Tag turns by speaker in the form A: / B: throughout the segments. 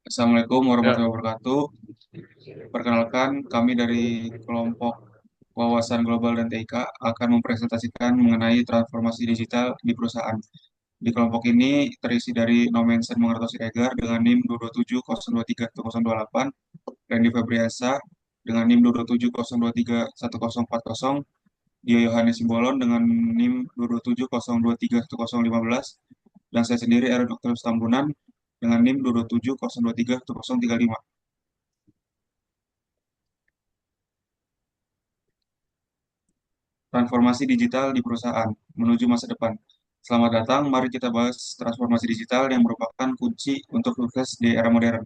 A: Assalamualaikum
B: Ya,
A: warahmatullahi wabarakatuh. Perkenalkan, kami dari kelompok Wawasan Global dan TIK akan mempresentasikan mengenai transformasi digital di perusahaan. Di kelompok ini terisi dari Nomensen Mengertos Siregar dengan NIM 227023128 dan di Febriasa dengan NIM 227023140, Dio Yohanes Simbolon dengan NIM 227023115, dan saya sendiri Aaron Dr. Stambunan dengan NIM 227023135. Transformasi digital di perusahaan menuju masa depan. Selamat datang, mari kita bahas transformasi digital yang merupakan kunci untuk sukses di era modern.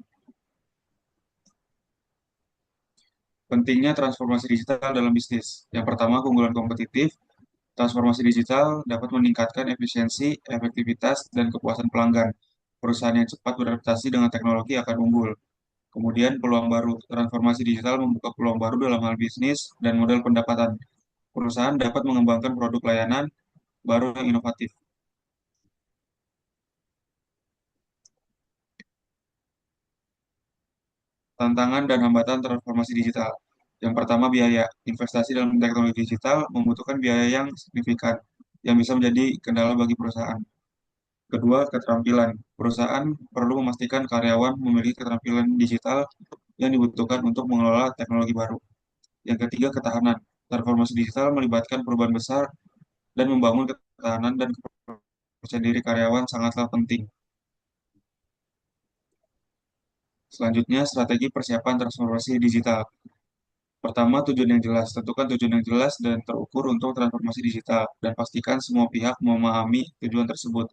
A: Pentingnya transformasi digital dalam bisnis. Yang pertama, keunggulan kompetitif. Transformasi digital dapat meningkatkan efisiensi, efektivitas, dan kepuasan pelanggan. Perusahaan yang cepat beradaptasi dengan teknologi akan unggul. Kemudian, peluang baru. Transformasi digital membuka peluang baru dalam hal bisnis dan model pendapatan. Perusahaan dapat mengembangkan produk layanan baru yang inovatif. Tantangan dan hambatan transformasi digital. Yang pertama, biaya. Investasi dalam teknologi digital membutuhkan biaya yang signifikan, yang bisa menjadi kendala bagi perusahaan. Kedua, keterampilan. Perusahaan perlu memastikan karyawan memiliki keterampilan digital yang dibutuhkan untuk mengelola teknologi baru. Yang ketiga, ketahanan. Transformasi digital melibatkan perubahan besar dan membangun ketahanan dan kepercayaan diri karyawan sangatlah penting. Selanjutnya, strategi persiapan transformasi digital. Pertama, tujuan yang jelas. Tentukan tujuan yang jelas dan terukur untuk transformasi digital, dan pastikan semua pihak memahami tujuan tersebut.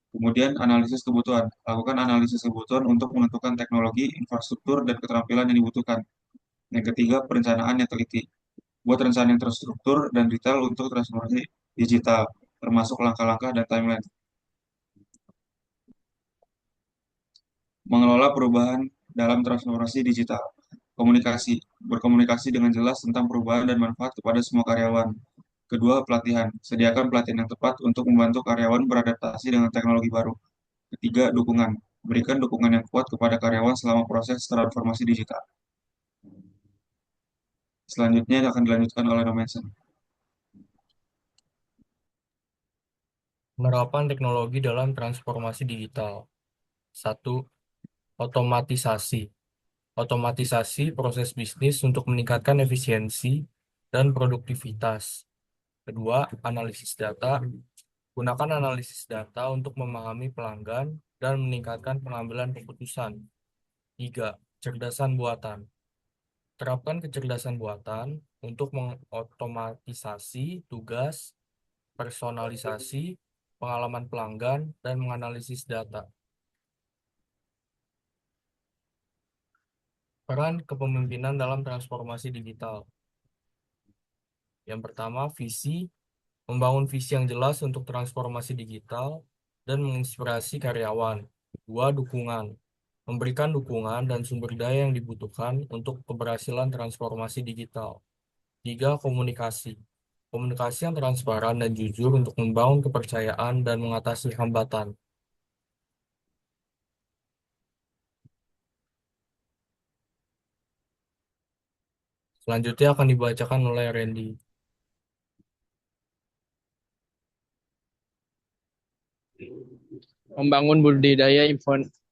A: Kemudian, analisis kebutuhan. Lakukan analisis kebutuhan untuk menentukan teknologi, infrastruktur, dan keterampilan yang dibutuhkan. Yang ketiga, perencanaan yang teliti. Buat rencana yang terstruktur dan detail untuk transformasi digital, termasuk langkah-langkah dan timeline. Mengelola perubahan dalam transformasi digital. Komunikasi. Berkomunikasi dengan jelas tentang perubahan dan manfaat kepada semua karyawan. Kedua, pelatihan. Sediakan pelatihan yang tepat untuk membantu karyawan beradaptasi dengan teknologi baru. Ketiga, dukungan. Berikan dukungan yang kuat kepada karyawan selama proses transformasi digital. Selanjutnya akan dilanjutkan oleh Nomensen.
B: penerapan teknologi dalam transformasi digital. Satu, otomatisasi. Otomatisasi proses bisnis untuk meningkatkan efisiensi dan produktivitas. Kedua, analisis data. Gunakan analisis data untuk memahami pelanggan dan meningkatkan pengambilan keputusan. Tiga, kecerdasan buatan. Terapkan kecerdasan buatan untuk mengotomatisasi tugas, personalisasi, pengalaman pelanggan, dan menganalisis data. Peran kepemimpinan dalam transformasi digital. Yang pertama, visi. Membangun visi yang jelas untuk transformasi digital dan menginspirasi karyawan. Dua, dukungan. Memberikan dukungan dan sumber daya yang dibutuhkan untuk keberhasilan transformasi digital. Tiga, komunikasi. Komunikasi yang transparan dan jujur untuk membangun kepercayaan dan mengatasi hambatan. Selanjutnya akan dibacakan oleh Randy.
C: Membangun budidaya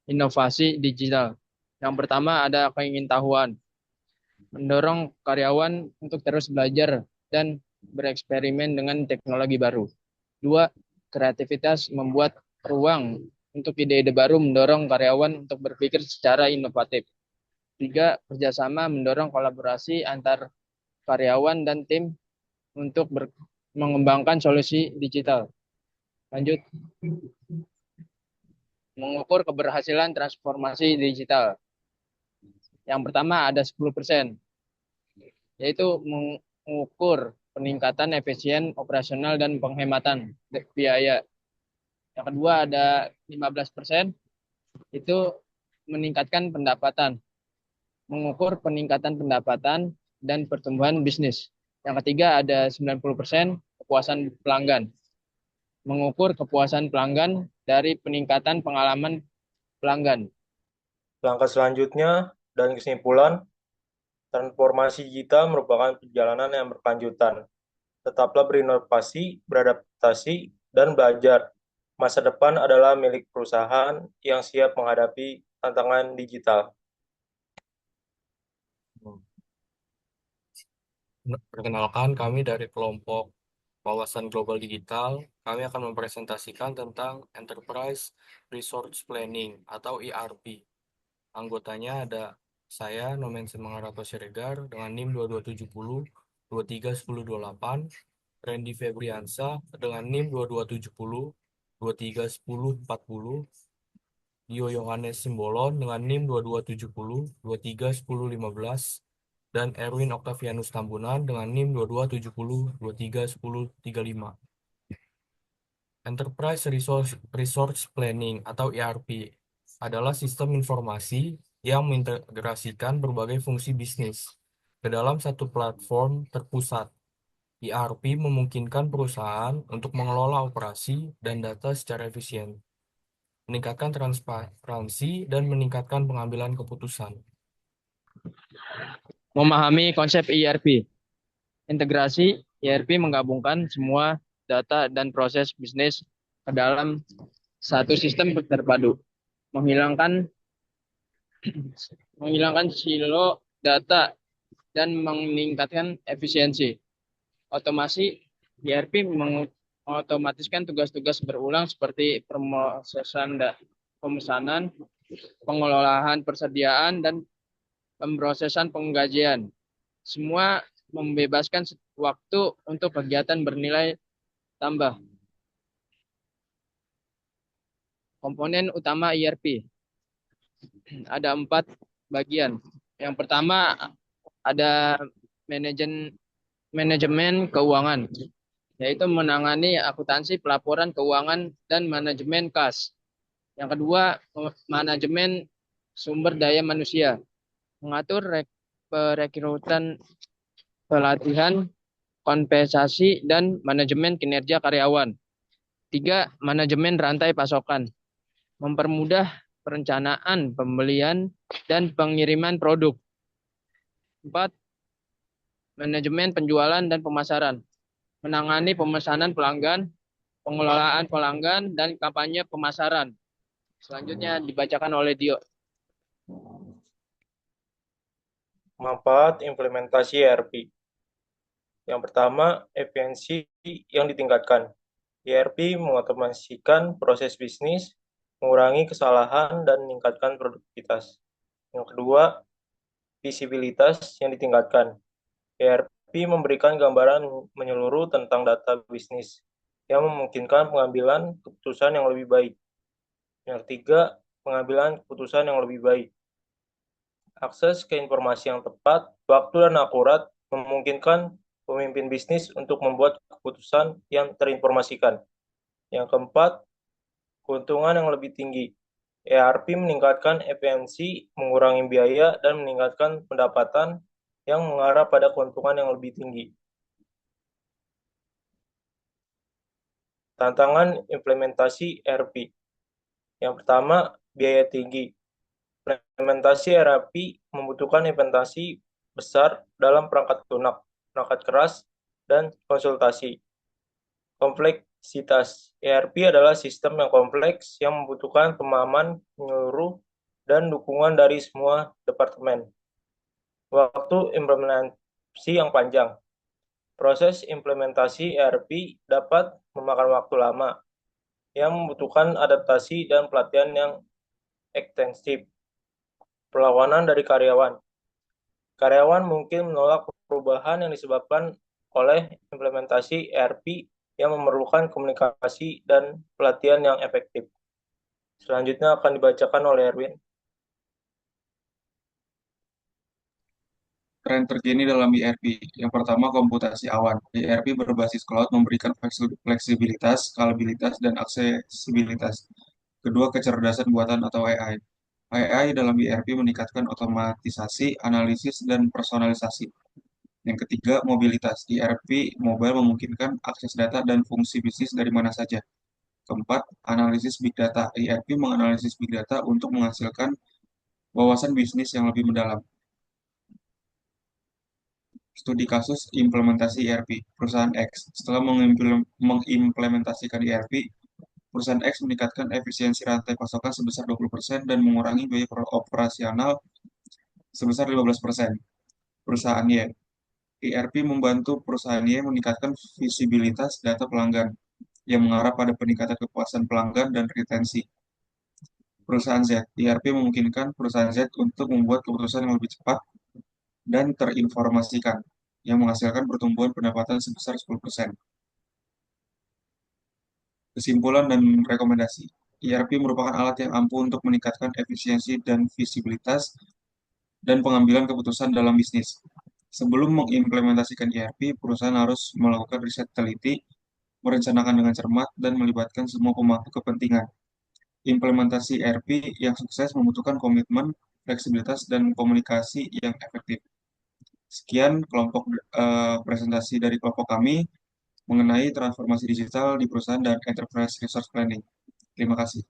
C: inovasi digital. Yang pertama ada keingintahuan, mendorong karyawan untuk terus belajar dan bereksperimen dengan teknologi baru. Dua, kreativitas membuat ruang untuk ide-ide baru mendorong karyawan untuk berpikir secara inovatif. Tiga, kerjasama mendorong kolaborasi antar karyawan dan tim untuk mengembangkan solusi digital. Lanjut, mengukur keberhasilan transformasi digital. Yang pertama ada 10%, yaitu mengukur peningkatan efisien operasional dan penghematan biaya. Yang kedua ada 15%, itu meningkatkan pendapatan, mengukur peningkatan pendapatan dan pertumbuhan bisnis. Yang ketiga ada 90%, kepuasan pelanggan, mengukur kepuasan pelanggan dari peningkatan pengalaman pelanggan.
D: Langkah selanjutnya dan kesimpulan, transformasi digital merupakan perjalanan yang berkelanjutan. Tetaplah berinovasi, beradaptasi, dan belajar. Masa depan adalah milik perusahaan yang siap menghadapi tantangan digital.
B: Perkenalkan, kami dari kelompok Wawasan Global Digital. Kami akan mempresentasikan tentang Enterprise Resource Planning atau ERP. Anggotanya ada saya, Nomen Semangarato Siregar, dengan NIM 2270, 231028, Randy Febriansa dengan NIM 2270, 231040, Dio Yohanes Simbolon dengan NIM 2270, 231015, dan Erwin Octavianus Tambunan dengan NIM 2270, 231035. Enterprise Resource Planning atau ERP adalah sistem informasi yang mengintegrasikan berbagai fungsi bisnis ke dalam satu platform terpusat. ERP memungkinkan perusahaan untuk mengelola operasi dan data secara efisien, meningkatkan transparansi, dan meningkatkan pengambilan keputusan.
C: Memahami konsep ERP. Integrasi ERP menggabungkan semua data dan proses bisnis ke dalam satu sistem terpadu, menghilangkan silo data dan meningkatkan efisiensi. Otomasi ERP mengotomatiskan tugas-tugas berulang seperti pemesanan, pengelolaan persediaan, dan pemrosesan penggajian. Semua membebaskan waktu untuk kegiatan bernilai tambah. Komponen utama ERP. Ada 4 bagian. Yang pertama ada manajemen keuangan, yaitu menangani akuntansi, pelaporan keuangan, dan manajemen kas. Yang kedua, manajemen sumber daya manusia, mengatur perekrutan, pelatihan, kompensasi, dan manajemen kinerja karyawan. 3, manajemen rantai pasokan, mempermudah perencanaan pembelian dan pengiriman produk. 4, manajemen penjualan dan pemasaran, menangani pemesanan pelanggan, pengelolaan pelanggan, dan kampanye pemasaran. Selanjutnya dibacakan oleh Dio.
D: Manfaat implementasi ERP. Yang pertama, efisiensi yang ditingkatkan. ERP mengotomasikan proses bisnis, mengurangi kesalahan, dan meningkatkan produktivitas. Yang kedua, visibilitas yang ditingkatkan. ERP memberikan gambaran menyeluruh tentang data bisnis yang memungkinkan pengambilan keputusan yang lebih baik. Yang ketiga, pengambilan keputusan yang lebih baik. Akses ke informasi yang tepat, waktu, dan akurat memungkinkan pemimpin bisnis untuk membuat keputusan yang terinformasikan. Yang keempat, keuntungan yang lebih tinggi. ERP meningkatkan efisiensi, mengurangi biaya, dan meningkatkan pendapatan yang mengarah pada keuntungan yang lebih tinggi. Tantangan implementasi ERP. Yang pertama, biaya tinggi. Implementasi ERP membutuhkan investasi besar dalam perangkat lunak, perangkat keras, dan konsultasi. Kompleksitas. ERP adalah sistem yang kompleks yang membutuhkan pemahaman menyeluruh dan dukungan dari semua departemen. Waktu implementasi yang panjang. Proses implementasi ERP dapat memakan waktu lama, yang membutuhkan adaptasi dan pelatihan yang ekstensif. Perlawanan dari karyawan. Karyawan mungkin menolak perubahan yang disebabkan oleh implementasi ERP yang memerlukan komunikasi dan pelatihan yang efektif. Selanjutnya akan dibacakan oleh Erwin.
A: Tren terkini dalam ERP. Yang pertama, komputasi awan. ERP berbasis cloud memberikan fleksibilitas, skalabilitas, dan aksesibilitas. Kedua, kecerdasan buatan atau AI. AI dalam ERP meningkatkan otomatisasi, analisis, dan personalisasi. Yang ketiga, mobilitas. ERP mobile memungkinkan akses data dan fungsi bisnis dari mana saja. Keempat, analisis big data. ERP menganalisis big data untuk menghasilkan wawasan bisnis yang lebih mendalam. Studi kasus implementasi ERP. Perusahaan X. Setelah mengimplementasikan ERP, perusahaan X meningkatkan efisiensi rantai pasokan sebesar 20% dan mengurangi biaya operasional sebesar 15%. Perusahaan Y. ERP membantu perusahaan Y meningkatkan visibilitas data pelanggan yang mengarah pada peningkatan kepuasan pelanggan dan retensi. Perusahaan Z. ERP memungkinkan perusahaan Z untuk membuat keputusan yang lebih cepat dan terinformasikan, yang menghasilkan pertumbuhan pendapatan sebesar 10%. Kesimpulan dan rekomendasi. ERP merupakan alat yang ampuh untuk meningkatkan efisiensi dan visibilitas dan pengambilan keputusan dalam bisnis. Sebelum mengimplementasikan ERP, perusahaan harus melakukan riset teliti, merencanakan dengan cermat, dan melibatkan semua pemangku kepentingan. Implementasi ERP yang sukses membutuhkan komitmen, fleksibilitas, dan komunikasi yang efektif. Sekian presentasi dari kelompok kami mengenai transformasi digital di perusahaan dan enterprise resource planning. Terima kasih.